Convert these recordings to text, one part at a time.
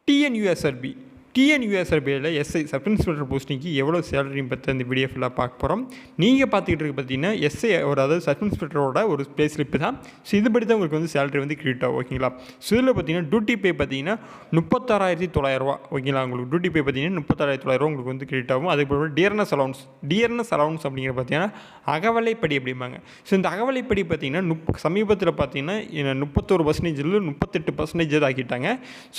TNUSRB டிஎன்யூஎஸ்ஆர்பியில் SI sub inspector போஸ்டிங்க்கு எவ்வளோ சேலரின்னு பற்றி இந்த வீடியோ ஃபுல்லாக பார்க்க போகிறோம். நீங்கள் பார்த்துக்கிட்டு இருக்க பார்த்தீங்கன்னா எஸ்ஐ அதாவது சப் இன்ஸ்பெக்டரோட ஒரு பே ஸ்லிப்பு தான். ஸோ இதுபடி தான் உங்களுக்கு வந்து சேலரி வந்து கிரெடிட் ஆகும். ஓகேங்களா. ஸோ இதில் பார்த்தீங்கன்னா டியூட்டி பே பார்த்தீங்கன்னா 36,900 ஓகேங்களா. உங்களுக்கு டியூட்டி பே பார்த்தீங்கன்னா 36,900 உங்களுக்கு வந்து கிரெடிட் ஆகும். அதுக்கப்புறம் டியர்னஸ் அலவுன்ஸ் அப்படிங்கிற பார்த்தீங்கன்னா அகவலைப்படி அப்படிம்பாங்க. ஸோ இந்த அகவலைப்படி பார்த்தீங்கன்னா சமீபத்தில் பார்த்தீங்கன்னா 31% 38% ஆக்கிட்டாங்க.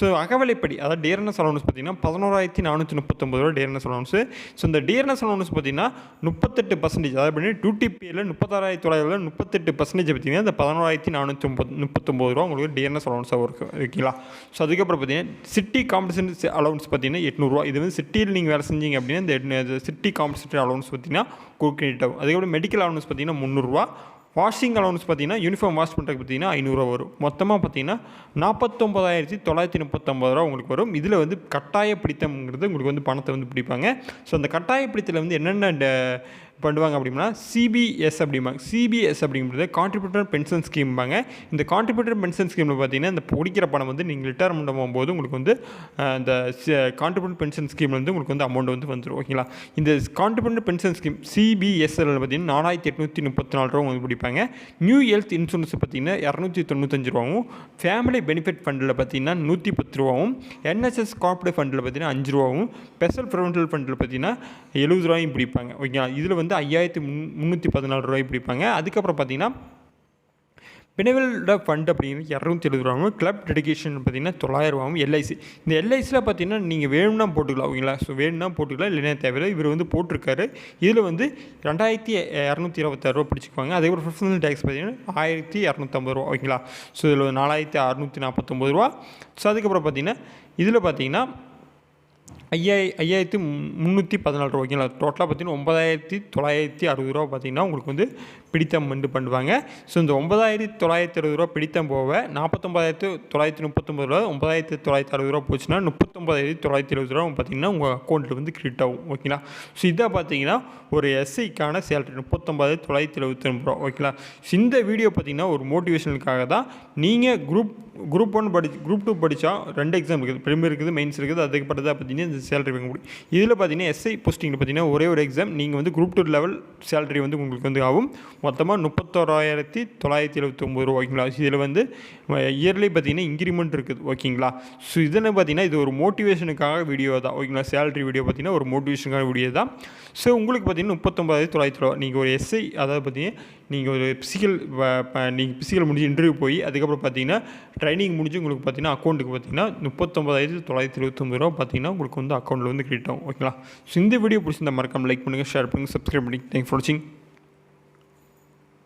ஸோ அகவலைப்படி அதாவது டியர்னஸ் அலவுன்ஸ் பார்த்தீங்கன்னா 11,439 டியர்னஸ் அலவுன்ஸு. ஸோ இந்த டியர்னஸ் அலவுன்ஸ் பார்த்தீங்கன்னா 38%, அதாவது டியூட்டி பேயில் 36,900 38% பார்த்தீங்கன்னா இந்த 11,439 உங்களுக்கு டியர்னஸ் அலவுன்ஸாக இருக்கும். ஓகேங்களா. ஸோ அதுக்கப்புறம் பார்த்தீங்கன்னா சிட்டி காம்பன்சேஷன் அலவுன்ஸ் பார்த்தீங்கன்னா 800. இது வந்து சிட்டியில் நீங்கள் வேலை செஞ்சீங்க அப்படின்னா இந்த சிட்டி காம்பன்சேஷன் அலவுன்ஸ் பார்த்தீங்கன்னா கிரெடிட் ஆகும். அதுக்கப்புறம் மெடிக்கல் அலவுன்ஸ் பார்த்தீங்கன்னா 300. வாஷிங் அலவுன்ஸ் பார்த்தீங்கன்னா யூனிஃபார்ம் வாஷ் பண்ணுறதுக்கு பார்த்தீங்கன்னா 500 வரும். மொத்தமாக பார்த்தீங்கன்னா 49,939 உங்களுக்கு வரும். இதில் வந்து கட்டாய பிடித்தம்ங்கிறது உங்களுக்கு வந்து பணத்தை வந்து பிடிப்பாங்க. ஸோ அந்த கட்டாய பிடித்தத்தில் வந்து என்னென்ன பண்ணுவாங்க அப்படின்னா சிபிஎஸ் அப்படிங்கிறது கான்ட்ரிபியூட்டர் பென்ஷன் ஸ்கீம்பாங்க. இந்த கான்ட்ரிபியூட்டர் பென்ஷன் ஸ்கீமில் பார்த்தீங்கன்னா இந்த பிடிக்கிற பணம் வந்து நீங்கள் ரிட்டையர்மெண்ட் ஆகும்போது உங்களுக்கு வந்து இந்த கான்ட்ரிபியூட்டர் பென்ஷன் ஸ்கீமில் வந்து உங்களுக்கு வந்து அமௌண்ட் வந்து வந்துடும். ஓகேங்களா. இந்த கான்ட்ரிபியூட்டர் பென்ஷன் ஸ்கீம் சிபிஎஸ்எல் பார்த்தீங்கன்னா 4,834 வந்து பிடிப்பாங்க. நியூ ஹெல்த் இன்சூரன்ஸ் பார்த்தீங்கன்னா 295 ஃபேமிலி பெனிஃபிட் ஃபண்டில் பார்த்தீங்கன்னா 110 என்எஸ்எஸ் கார்பரேட் ஃபண்டில் பார்த்தீங்கன்னா 5 ஸ்பெஷல் ப்ரிவென்டல் ஃபண்டில் பார்த்தீங்கன்னா 70 பிடிப்பாங்க. ஓகேங்களா. இதில் வந்து 5,314 பிடிப்பாங்க. அதுக்கப்புறம் பார்த்தீங்கன்னா பெனிவல்ட ஃபண்ட் அப்படிங்கிறது 270 கிளப் டெடிகேஷன் பார்த்தீங்கன்னா 900 எல்ஐசி. இந்த எல்ஐசியில் பார்த்தீங்கன்னா நீங்கள் வேணும்னா போட்டுக்கலாம். ஓகேங்களா. ஸோ வேணும்னா போட்டுக்கலாம், இல்லைன்னா தேவையில்லை. இவர் வந்து போட்டிருக்காரு. இதில் வந்து 2,226 பிடிச்சிக்குவாங்க. அதுக்கப்புறம் ப்ரொஃபஷனல் டேக்ஸ் பார்த்தீங்கன்னா 1,250 ஓகேங்களா. ஸோ இதில் 4,649. ஸோ அதுக்கப்புறம் பார்த்தீங்கன்னா இதில் பார்த்தீங்கன்னா 5,314 ஓகேங்களா. டோட்டலாக பார்த்தீங்கன்னா 9,960 பார்த்தீங்கன்னா உங்களுக்கு வந்து பிடித்தம் வந்து பண்ணுவாங்க. ஸோ இந்த 9,960 பிடித்தம் போக 49,939 9,960 போச்சுன்னா 39,970 பார்த்தீங்கன்னா உங்கள் அக்கௌண்ட்டில் வந்து கிரெடிட் ஆகும். ஓகேங்களா. ஸோ இதை பார்த்தீங்கன்னா ஒரு எஸ்ஐக்கான சேலரி 39,970 ஓகேங்களா. ஸோ இந்த வீடியோ பார்த்தீங்கன்னா ஒரு மோட்டிவேஷனுக்காக தான். நீங்கள் குரூப் 1 குரூப் 2 படித்தா 2 எக்ஸாம் இருக்குது, ப்ரிலிமினரி இருக்குது, மெயின்ஸ் இருக்குது. அதுக்கப்புறம் தான் பார்த்தீங்கன்னா இந்த சேலரி வாங்க முடியும். இதில் பார்த்தீங்கன்னா எஸ்ஐ போஸ்டிங்கில் பார்த்தீங்கன்னா ஒரே ஒரு எக்ஸாம் நீங்கள் வந்து குரூப் 2 லெவல் சேலரி வந்து உங்களுக்கு வந்து ஆகும். மொத்தமாக 31,979 ஓகேங்களா. இதில் வந்து இயர்லி பார்த்தீங்கன்னா இன்க்ரிமெண்ட் இருக்குது. ஓகேங்களா. ஸோ இதில் பார்த்தீங்கன்னா இது ஒரு மோட்டிவேஷனுக்காக வீடியோ தான். ஓகேங்களா. சேலரி வீடியோ பார்த்தீங்கன்னா ஒரு மோட்டிவேஷனுக்காக வீடியோ தான். ஸோ உங்களுக்கு பார்த்தீங்கன்னா 39,900 நீங்கள் ஒரு எஸ்ஐ, அதாவது பார்த்தீங்கன்னா நீங்கள் ஒரு ஃபிசிக்கல் முடிஞ்சு இன்டர்வியூ போய் அதுக்கப்புறம் பார்த்தீங்கன்னா ட்ரைனிங் முடிஞ்சு உங்களுக்கு பார்த்தீங்கன்னா அக்கௌண்ட்டுக்கு பார்த்தீங்கன்னா 39,979 பார்த்தீங்கன்னா உங்களுக்கு வந்து அக்கௌண்ட்டில் வந்து கிரெடிட் ஆகும். ஓகேங்களா. ஸோ இந்த வீடியோ பிடிச்சிருந்தா மறக்காம லைக் பண்ணுங்கள், ஷேர் பண்ணுங்கள், சப்ஸ்கிரைப் பண்ணி. தேங்க்ஸ் ஃபார் வாட்சிங்.